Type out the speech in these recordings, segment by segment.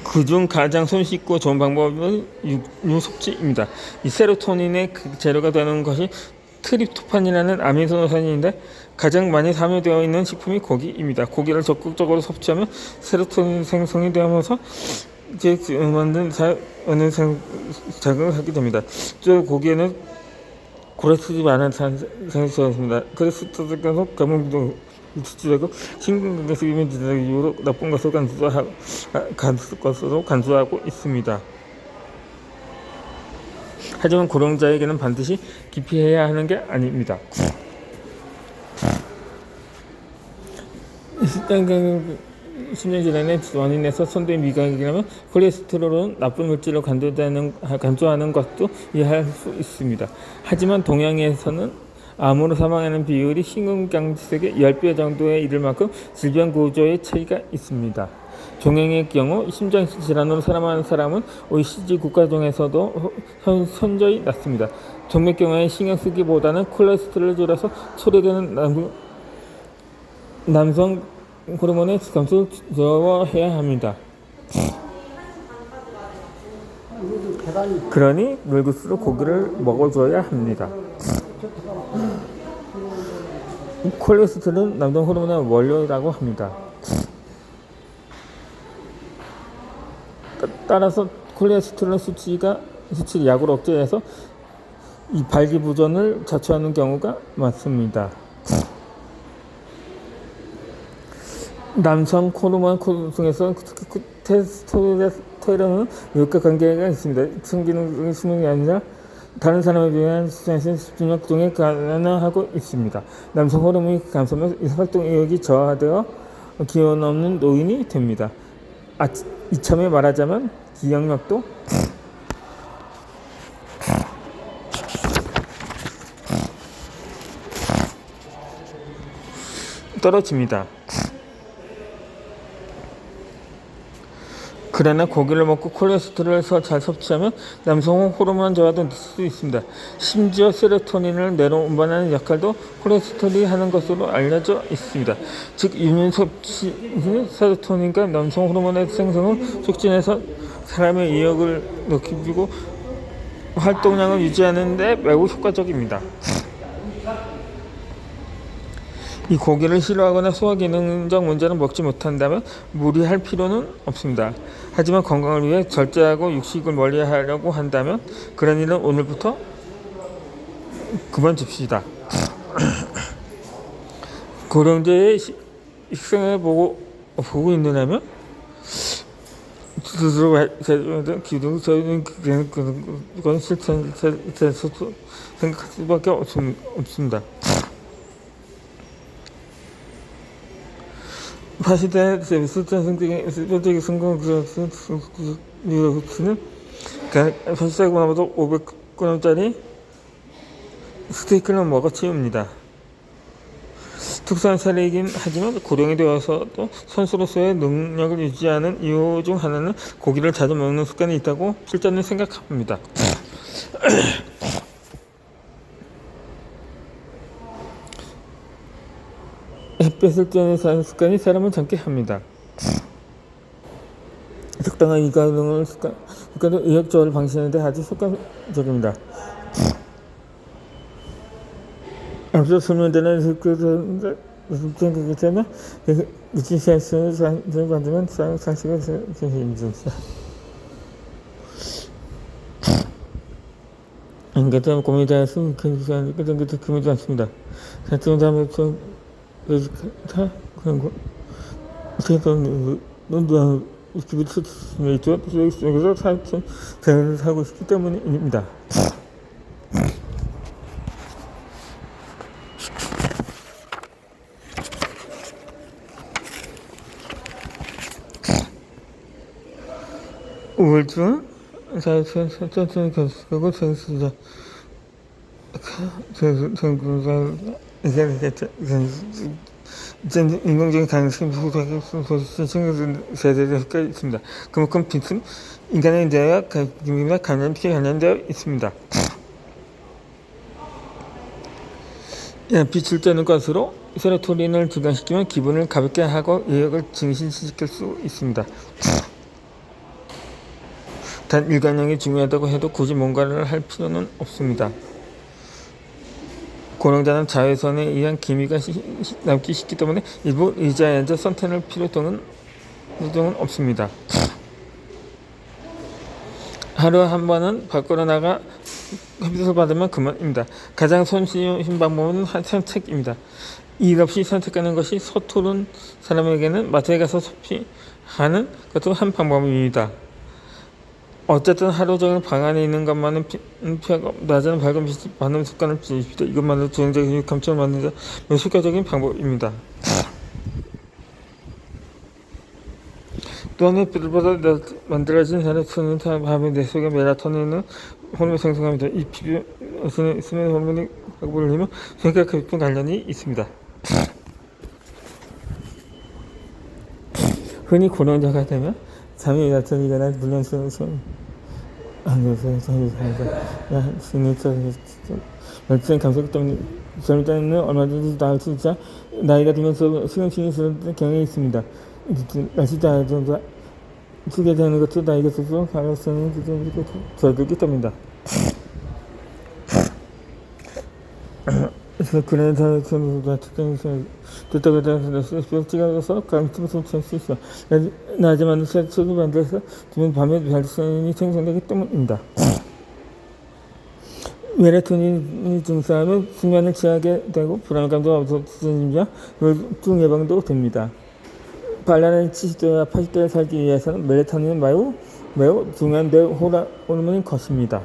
그중 가장 손쉽고 좋은 방법은 육류 섭취입니다. 이 세로토닌의 그 재료가 되는 것이 트립토판이라는 아미노산인데 가장 많이 함유되어 있는 식품이 고기입니다. 고기를 적극적으로 섭취하면 세로토닌 생성이 되면서 이제 만든 어느 자극을 하게 됩니다. 또 고기에는 고레스틴이 많은 산소입니다. 그래서 감염도 수치되고 심근경색 수면 이후로 나쁜 것을 간주하고 있습니다. 하지만 고령자에게는 반드시 기피해야 하는 게 아닙니다. 심장질환의 원인에서 선두의 미각이라면 콜레스테롤은 나쁜 물질을 간주하는 것도 이해할 수 있습니다. 하지만 동양에서는 암으로 사망하는 비율이 심근경색의 10배 정도에 이를 만큼 질병 구조의 차이가 있습니다. 종양의 경우 심장질환으로 사망하는 사람은 OECD 국가 중에서도 현저히 낮습니다. 종의 경우에 신경 쓰기보다는 콜레스테롤을 줄여서 초래되는 남성 호르몬의 감소를 두려워해야 합니다. 그러니 늙을수록 고기를 먹어줘야 합니다. 콜레스테롤은 남성 호르몬의 원료라고 합니다. 따라서 콜레스테롤 수치를 약으로 억제해서 이 발기부전을 자초하는 경우가 많습니다. 남성 호르몬 중에서 특히 테스토스테론은 이것과 관계가 있습니다. 성기능 수명이 아니라 다른 사람에 비한 집중력 등에 가능하고 있습니다. 남성 호르몬이 감소하면 활동 의욕이 저하되어 기운 없는 노인이 됩니다. 이참에 말하자면 기억력도 떨어집니다. 그러나 고기를 먹고 콜레스테롤을 잘 섭취하면 남성 호르몬 저하도 늦출 수 있습니다. 심지어 세로토닌을 내려운반하는 역할도 콜레스테롤이 하는 것으로 알려져 있습니다. 즉 유면 섭취는 세로토닌과 남성 호르몬의 생성을 촉진해서 사람의 의욕을 높이고 활동량을 유지하는 데 매우 효과적입니다. 이 고기를 싫어하거나 소화기능적 문제를 먹지 못한다면 무리할 필요는 없습니다. 하지만 건강을 위해 절제하고 육식을 멀리하려고 한다면 그런 일은 오늘부터 그만둡시다. 고령자의 식생을 보고 있느냐면 스스로 기둥 그건 실천 생각할 수밖에 없습니다. 파시대 수천승적인 성공수는 파시대고 나머도 500g짜리 스테이크는 먹어 치웁니다. 특수한 사례이긴 하지만 고령이 되어서도 선수로서의 능력을 유지하는 이유 중 하나는 고기를 자주 먹는 습관이 있다고 실전은 생각합니다. 햇볕을 쬐는 사는 습관이 사람을 젊게 합니다. 적당한 이가능을 습관은 의욕저하를 방지하는 데 아주 효과적입니다. 앞서 설명드린 습관은 미친 시간을 받으면 상식을 진행입니다. 인간은 고민에 대해서 그러지 않습니다. 사실은 다음에 그런 거 어떻게 보면 기분이 좋습니다. 속에서 자연을 살고 싶기 때문입니다. 우울증은 천천히 견습하고 정수자 인공적인 가능성이 세대에 있습니다. 그만큼 빛은 인간의 뇌와 감염증에 관련되어 있습니다. 빛을 쬐는 것으로 세로토닌을 증가시키면 기분을 가볍게 하고 의욕을 증진시킬 수 있습니다. 단 일관형이 중요하다고 해도 굳이 뭔가를 할 필요는 없습니다. 고령자는 자외선에 의한 기미가 남기 쉽기 때문에 일부 의자에 앉아 선탠할 필요 등은 없습니다. 하루에 한 번은 밖으로 나가 햇빛을 받으면 그만입니다. 가장 손쉬운 방법은 산책입니다. 일 없이 산책하는 것이 서투른 사람에게는 마트에 가서 소비하는 것도 한 방법입니다. 어쨌든 하루 종일 방 안에 있는 것만은 피하고 낮에는 밝은 빛을 받는 습관을 들이십시오. 이것만으로 주행적 감점을 만드는 효과적인 방법입니다. 또한 햇빛보다 만들어진 세로토닌 밤에 내 속에 멜라토닌은 호르몬이 생성합니다. 이 피부에서는 수면 호르몬이 각을 흘리며 생각과 깊은 관련이 있습니다. 흔히 고령자가 되면 잠이 낮춰지거나 불량성성 멀쩡한 감성 때문에 젊을 때는 얼마든지 나을 수 있자 나이가 들면서 수면증이 있었던 경향이 있습니다. 날씨 다정자 쓰게 되는 것도 나이가 들수록 가능성이 줄어들기 때문이다. 그래서 저는 듣다가 찍어서 감침을 찰 수 있어. 낮에 만든 색소를 만들어서 두면 밤에 발전이 생성되기 때문입니다. 멜라토닌 증상은 수면을 취하게 되고 불안감도 없어지며 우울증 예방도 됩니다. 발랄한 70대와 80대에 살기 위해서는 멜라토닌은 매우 중요한 뇌 호르몬인 것입니다.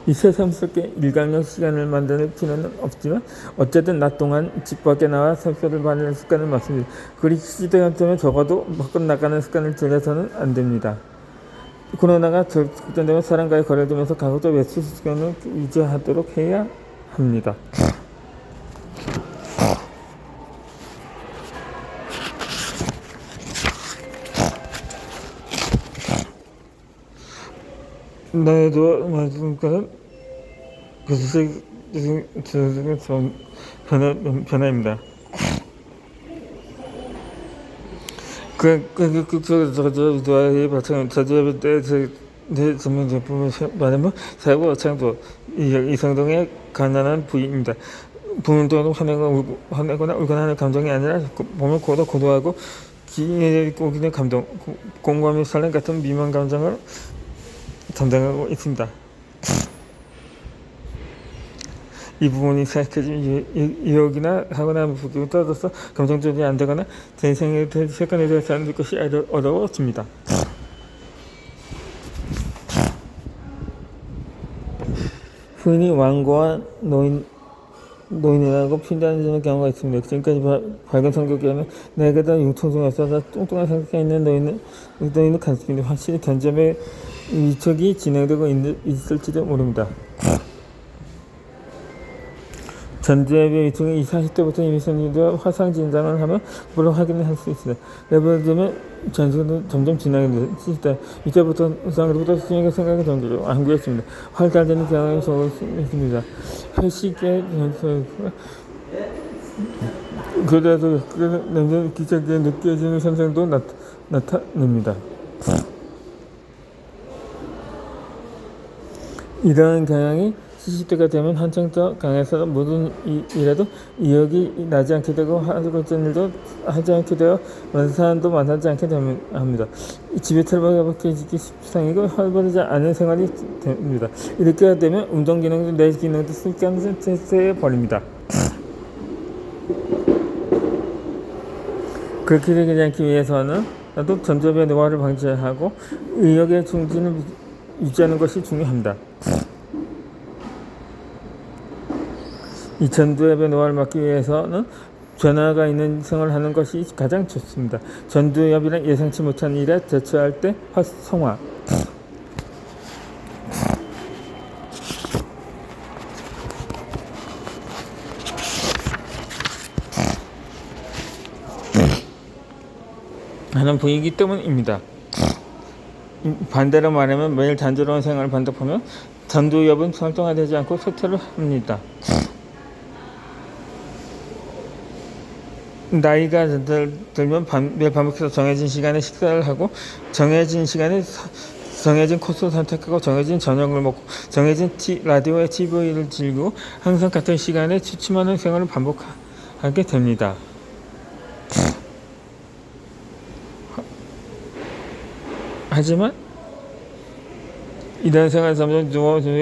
이 새삼스럽게 일관형 시간을 만드는 필요는 없지만 어쨌든 낮 동안 집 밖에 나와 샘소를 받는 습관을 맞습니다. 그리고 시대 때문에 적어도 밖으로 나가는 습관을 들여서는 안 됩니다. 코로나가 극단되면 사람과의 거리를 두면서 가급적 외출 습관을 유지하도록 해야 합니다. 나에도 맞은 것은 변화입니다. 저주할 때내 전문 제품을 말하면 사고 창조 이성동의 가난한 부위입니다. 부모도 화내거나 울거나 하는 감정이 아니라 보면 고도하고 기에 오기는 감동, 공감이 설렘 같은 미만 감정을 담당하고 있습니다. 이 부분이 생각해지면 유혹이나 하거나 부기가 떨어져서 감정 조절이 안 되거나 제 인생에 습관에 대해서 하는 것이 어려워집니다. 흔히 왕고와 노인이라고 표현되는 경우가 있습니다. 지금까지 밝은 성격에는 내게 더 융통성이 없어서 뚱뚱한 성격에 있는 노인은 간섭입니다. 확실히 견점의 위촉이 진행되고 있을지도 모릅니다. 전두엽의 위축은 40대부터 이미 생기고 화상 진단을 하면 물론 확인을 할 수 있습니다. 예를 들면 전수는 점점 진행됩니다. 이때부터 상으로부터 수행의 생각이 던지고 안구했습니다. 활달되는 경향이 적었습니다. 회식의 그래도 냄새 기차기에 느껴지는 현상도 나타냅니다. 이러한 경향이 70대가 되면 한층 더 강해서 모든 일에도 의욕이 나지 않게 되고 하고 있던 일도 하지 않게 되어 사람도 만나지 않게 합니다. 집에 틀어박혀지기 십상이고 활발하지 않은 생활이 됩니다. 이렇게 되면 운동 기능도 뇌 기능도 습관 테스트해 버립니다. 그렇게 되지 않기 위해서는 나도 전두엽의 노화를 방지하고 의욕의 중진을 유지하는 것이 중요합니다. 이 전두엽의 노화를 막기 위해서는 변화가 있는 생활을 하는 것이 가장 좋습니다. 전두엽이란 예상치 못한 일에 대처할 때 활성화. 하는 부위이기 때문입니다. 반대로 말하면 매일 단조로운 생활을 반복하면 전두엽은 활성화되지 않고 쇠퇴를 합니다. 나이가 들면 매일 반복해서 정해진 시간에 식사를 하고 정해진 시간에 정해진 코스를 선택하고 정해진 저녁을 먹고 정해진 라디오의 TV를 즐기고 항상 같은 시간에 취침하는 생활을 반복하게 됩니다. 하지만 이런 생활이 점점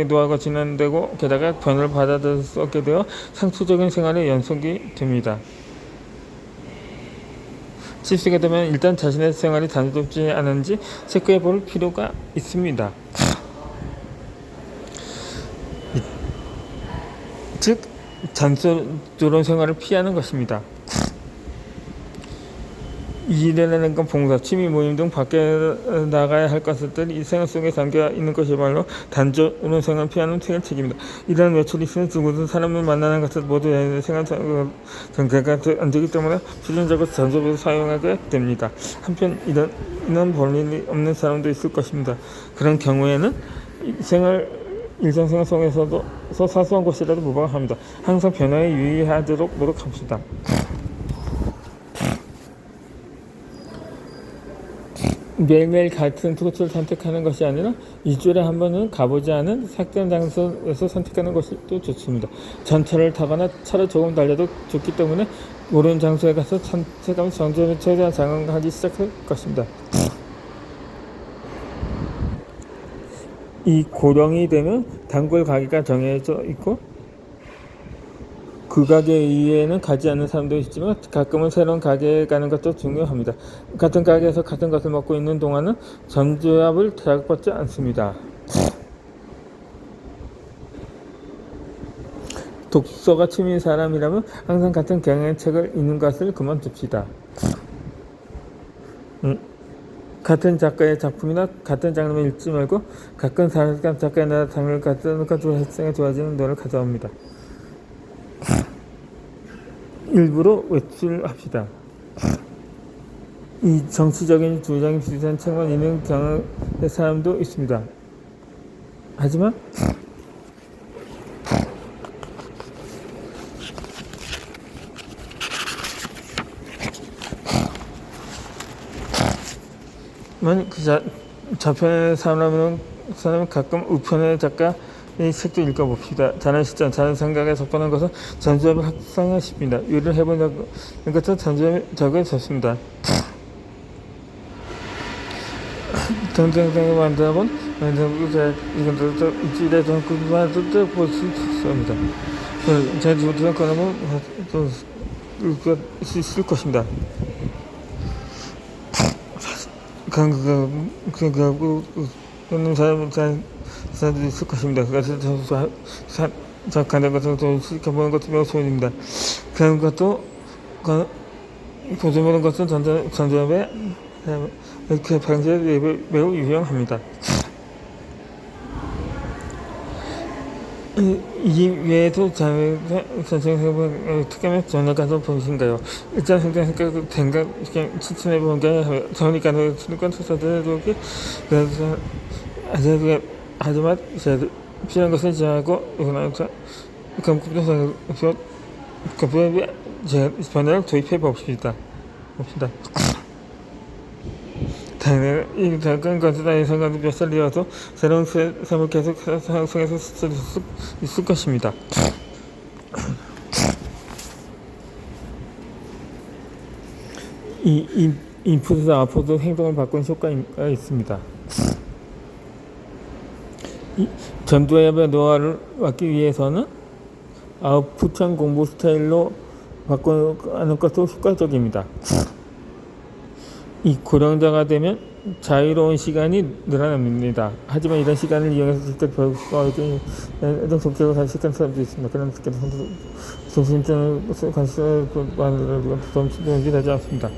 노화가 진행되고 게다가 변화를 받아들일 수 없게 되어 상투적인 생활의 연속이 됩니다. 칩스가 되면 일단 자신의 생활이 단조롭지 않은지 체크해 볼 필요가 있습니다. 즉 단조로운 생활을 피하는 것입니다. 일이라는 건 봉사, 취미 모임 등 밖에 나가야 할 것들이 이 생활 속에 담겨 있는 것이야말로 단조로운 생활을 피하는 책임입니다. 이런 외출이 있으면 누구든 사람을 만나는 것을 모두 생활 전개가 안 되기 때문에 필연적으로 단조롭게 사용하게 됩니다. 한편 이런 볼일이 없는 사람도 있을 것입니다. 그런 경우에는 일상생활 속에서도 사소한 것이라도 무방합니다. 항상 변화에 유의하도록 노력합시다. 매일매일 같은 코스를 선택하는 것이 아니라 일주일에 한 번은 가보지 않은 삭제한 장소에서 선택하는 것이 또 좋습니다. 전철을 타거나 차를 조금 달려도 좋기 때문에 모르는 장소에 가서 선택하면 점점 최대한 적응하기 시작할 것입니다. 이 고령이 되면 단골 가게가 정해져 있고 그 가게 이외에는 가지 않는 사람도 있지만 가끔은 새로운 가게에 가는 것도 중요합니다. 같은 가게에서 같은 것을 먹고 있는 동안은 전조합을 자극받지 않습니다. 독서가 취미인 사람이라면 항상 같은 경향의 책을 읽는 것을 그만둡시다. 같은 작가의 작품이나 같은 장르를 읽지 말고 가끔 다른 작가의 장르를 갖다놓고 발성이 좋아지는 노를 가져옵니다. 일부러 외출합시다. 이 정치적인 주장이 비슷한 책만 읽는 경향의 사람도 있습니다. 하지만 좌편의 사람은 가끔 우편의 작가의 책도 읽어봅시다. 자는 시점, 자는 생각에 접근한 것은 전조합을 확산하십니다. 일을 해본 것은 전조합이 적어졌습니다. 등등등을 만들어본 이것도 일주일에 전국마다 볼 수 있습니다. 제 두두한 거는 읽을 수 있을 것입니다. 그런 사람들이 있을 것입니다. 그래서 가는 것을 좀 지켜보는 것도 매우 소원입니다. 그런 것도 보조보는 것은 전조합의 이렇게 방지에 매우 유용합니다. 이 외에도 선생님은 어떻게 하면 전화가서 보신가요? 일단 선생님께서 된가 추천해 본 게 저니까 수능권 투자들도 그래서 하지만 필요한 것을 제하고 이거는 그부에 변화를 도입해 봅시다. 당연히 것은 나의 생각이 몇 살이어도 새로운 삶을 계속 상승해서 있을 것입니다. 이 인풋에서 아웃풋 행동을 바꾸는 효과가 있습니다. 전두엽의 노화를 막기 위해서는 아웃풋형 공부 스타일로 바꾸는 것도 효과적입니다. 이 고령자가 되면 자유로운 시간이 늘어납니다. 하지만 이런 시간을 이용해서 직접 배우고 독서를 할 시간 사람도 있습니다. 그런 정신적인 관심을 만들어도 도움이 되지 않습니다.